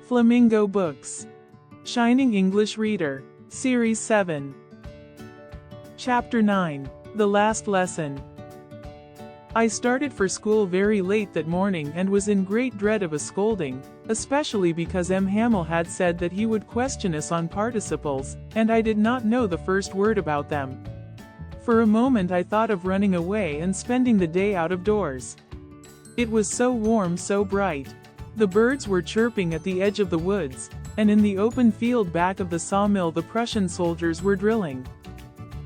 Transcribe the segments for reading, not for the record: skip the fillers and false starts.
Flamingo Books. Shining English Reader. Series 7. Chapter 9. The Last Lesson. I started for school very late that morning and was in great dread of a scolding, especially because M. Hamel had said that he would question us on participles, and I did not know the first word about them. For a moment I thought of running away and spending the day out of doors. It was so warm, so bright. The birds were chirping at the edge of the woods, and in the open field back of the sawmill the Prussian soldiers were drilling.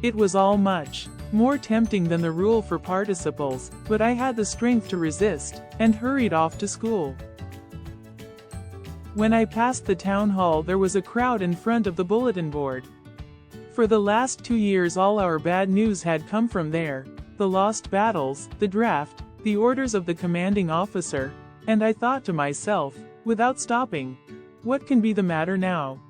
It was all much more tempting than the rule for participles, but I had the strength to resist, and hurried off to school. When I passed the town hall there was a crowd in front of the bulletin board. For the last 2 years all our bad news had come from there, the lost battles, the draft, the orders of the commanding officer, and I thought to myself, without stopping, what can be the matter now?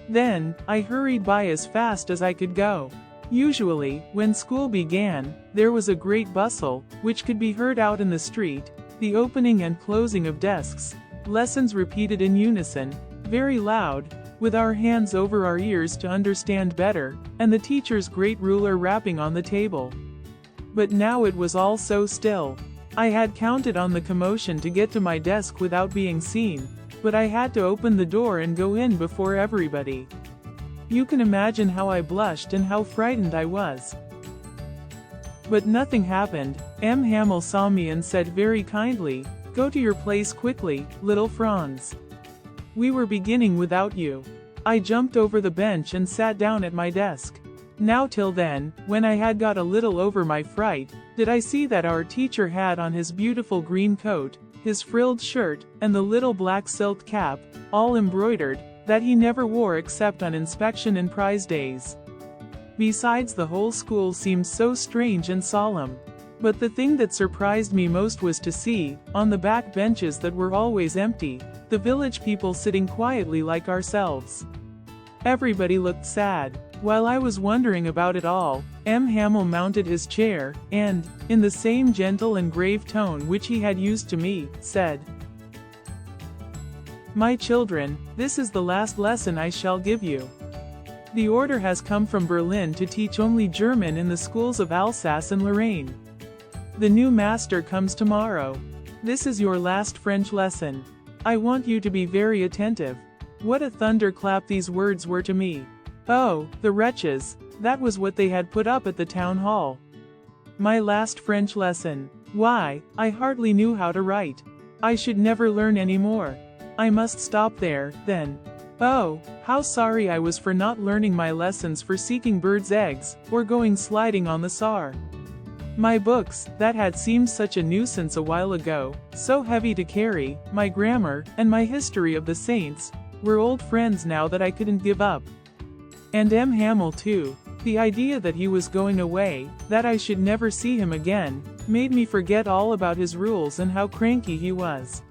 Then, I hurried by as fast as I could go. Usually, when school began, there was a great bustle, which could be heard out in the street, the opening and closing of desks, lessons repeated in unison, very loud, with our hands over our ears to understand better, and the teacher's great ruler rapping on the table. But now it was all so still. I had counted on the commotion to get to my desk without being seen, but I had to open the door and go in before everybody. You can imagine how I blushed and how frightened I was. But nothing happened. M. Hamel saw me and said very kindly, "Go to your place quickly, little Franz. We were beginning without you." I jumped over the bench and sat down at my desk. Now till then, when I had got a little over my fright, did I see that our teacher had on his beautiful green coat, his frilled shirt, and the little black silk cap, all embroidered, that he never wore except on inspection and prize days. Besides, the whole school seemed so strange and solemn. But the thing that surprised me most was to see, on the back benches that were always empty, the village people sitting quietly like ourselves. Everybody looked sad. While I was wondering about it all, M. Hamel mounted his chair, and, in the same gentle and grave tone which he had used to me, said, "My children, this is the last lesson I shall give you. The order has come from Berlin to teach only German in the schools of Alsace and Lorraine. The new master comes tomorrow. This is your last French lesson. I want you to be very attentive." What a thunderclap these words were to me! Oh, the wretches, that was what they had put up at the town hall. My last French lesson. Why, I hardly knew how to write. I should never learn any more. I must stop there, then. Oh, how sorry I was for not learning my lessons for seeking birds' eggs, or going sliding on the Saar. My books, that had seemed such a nuisance a while ago, so heavy to carry, my grammar, and my history of the saints, were old friends now that I couldn't give up. And M. Hamel too. The idea that he was going away, that I should never see him again, made me forget all about his rules and how cranky he was.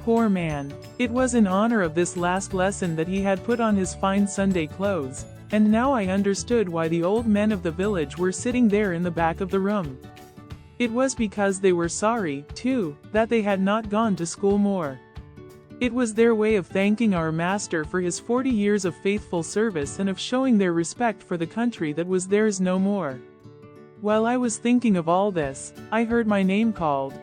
Poor man. It was in honor of this last lesson that he had put on his fine Sunday clothes, and now I understood why the old men of the village were sitting there in the back of the room. It was because they were sorry, too, that they had not gone to school more. It was their way of thanking our master for his 40 years of faithful service and of showing their respect for the country that was theirs no more. While I was thinking of all this, I heard my name called.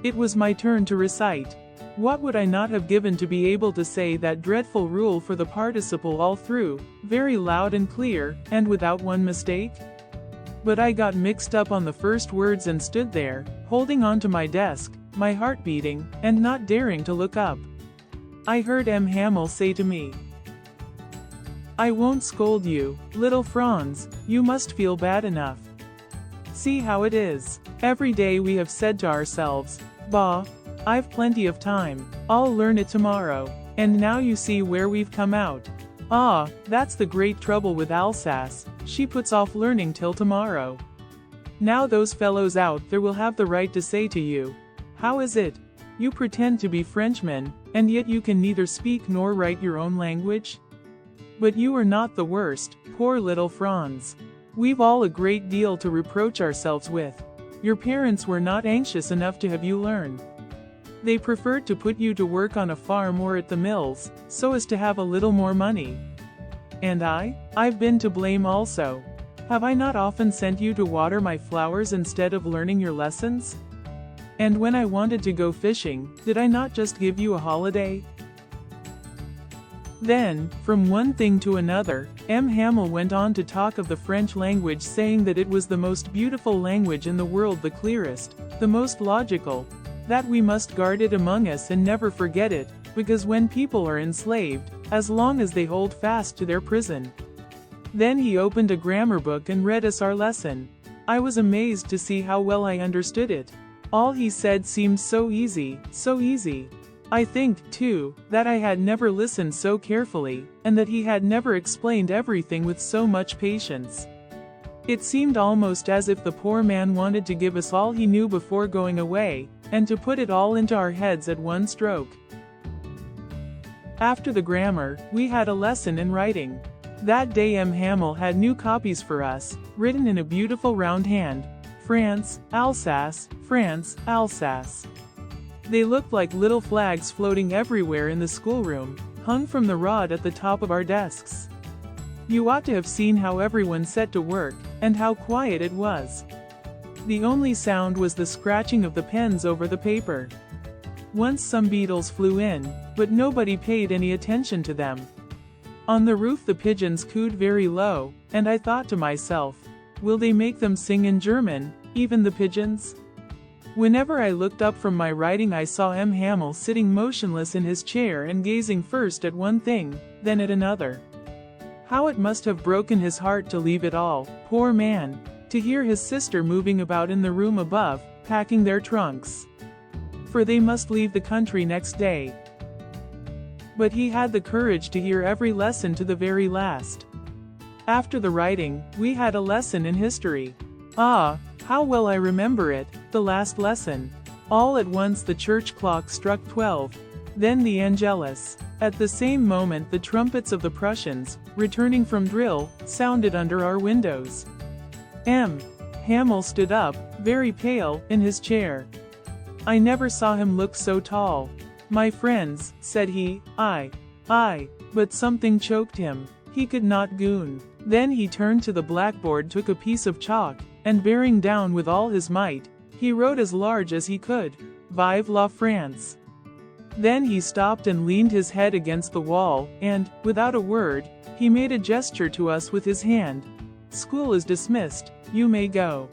It was my turn to recite. What would I not have given to be able to say that dreadful rule for the participle all through, very loud and clear, and without one mistake? But I got mixed up on the first words and stood there, holding on to my desk, my heart beating, and not daring to look up. I heard M. Hamel say to me, "I won't scold you, little Franz, you must feel bad enough. See how it is. Every day we have said to ourselves, 'Bah, I've plenty of time, I'll learn it tomorrow,' and now you see where we've come out. Ah, that's the great trouble with Alsace, she puts off learning till tomorrow. Now those fellows out there will have the right to say to you, 'How is it? You pretend to be Frenchmen, and yet you can neither speak nor write your own language?' But you are not the worst, poor little Franz. We've all a great deal to reproach ourselves with. Your parents were not anxious enough to have you learn. They preferred to put you to work on a farm or at the mills, so as to have a little more money. And I've been to blame also. Have I not often sent you to water my flowers instead of learning your lessons? And when I wanted to go fishing, did I not just give you a holiday? Then, from one thing to another, M. Hamel went on to talk of the French language, saying that it was the most beautiful language in the world, the clearest, the most logical, that we must guard it among us and never forget it, because when people are enslaved, as long as they hold fast to their prison. Then he opened a grammar book and read us our lesson. I was amazed to see how well I understood it. All he said seemed so easy, so easy. I think, too, that I had never listened so carefully, and that he had never explained everything with so much patience. It seemed almost as if the poor man wanted to give us all he knew before going away, and to put it all into our heads at one stroke. After the grammar, we had a lesson in writing. That day M. Hamel had new copies for us, written in a beautiful round hand. France, Alsace, France, Alsace. They looked like little flags floating everywhere in the schoolroom, hung from the rod at the top of our desks. You ought to have seen how everyone set to work, and how quiet it was. The only sound was the scratching of the pens over the paper. Once some beetles flew in, but nobody paid any attention to them. On the roof the pigeons cooed very low, and I thought to myself, will they make them sing in German, even the pigeons? Whenever I looked up from my writing I saw M. Hamel sitting motionless in his chair and gazing first at one thing, then at another. How it must have broken his heart to leave it all, poor man, to hear his sister moving about in the room above, packing their trunks. For they must leave the country next day. But he had the courage to hear every lesson to the very last. After the writing, we had a lesson in history. Ah, how well I remember it, the last lesson. All at once the church clock struck 12. Then the Angelus. At the same moment the trumpets of the Prussians, returning from drill, sounded under our windows. M. Hamel stood up, very pale, in his chair. I never saw him look so tall. My friends, said he, I, but something choked him. He could not goon. Then he turned to the blackboard, took a piece of chalk, and bearing down with all his might, he wrote as large as he could, Vive la France. Then he stopped and leaned his head against the wall, and, without a word, he made a gesture to us with his hand. School is dismissed, you may go.